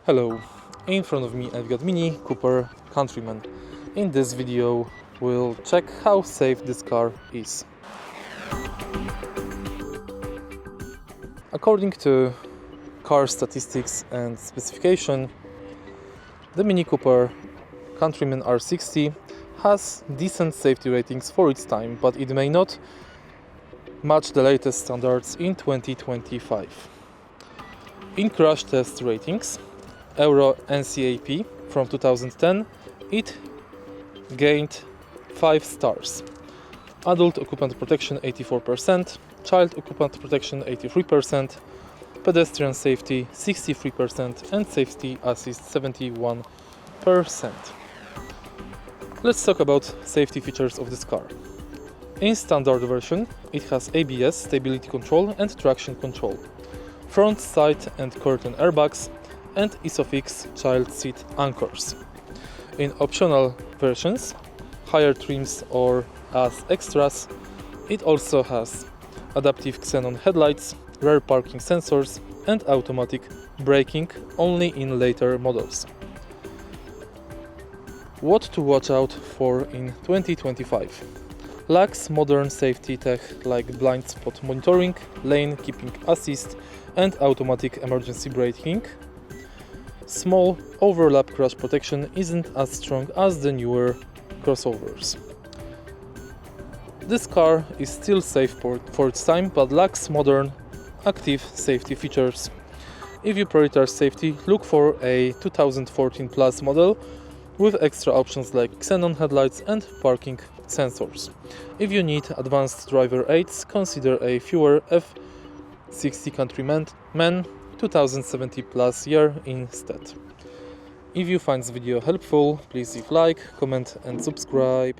Hello, in front of me I've got Mini Cooper Countryman. In this video we'll check how safe this car is. According to car statistics and specification, the Mini Cooper Countryman R60 has decent safety ratings for its time, but it may not match the latest standards in 2025. In crash test ratings, Euro NCAP from 2010, it gained 5 stars. Adult occupant protection 84%, child occupant protection 83%, pedestrian safety 63%, and safety assist 71%. Let's talk about safety features of this car. In standard version, it has ABS, stability control and traction control, front, side and curtain airbags, and ISOFIX child seat anchors. In optional versions, higher trims or as extras, it also has adaptive xenon headlights, rear parking sensors and automatic braking only in later models. What to watch out for in 2025? Lacks modern safety tech like blind spot monitoring, lane keeping assist and automatic emergency braking. Small overlap crash protection isn't as strong as the newer crossovers. This car is still safe for its time, but lacks modern active safety features. If you prioritize safety, look for a 2014 Plus model with extra options like xenon headlights and parking sensors. If you need advanced driver aids, consider a fewer F60 Countryman 2070 Plus year instead. If you find this video helpful, please leave like, comment and subscribe.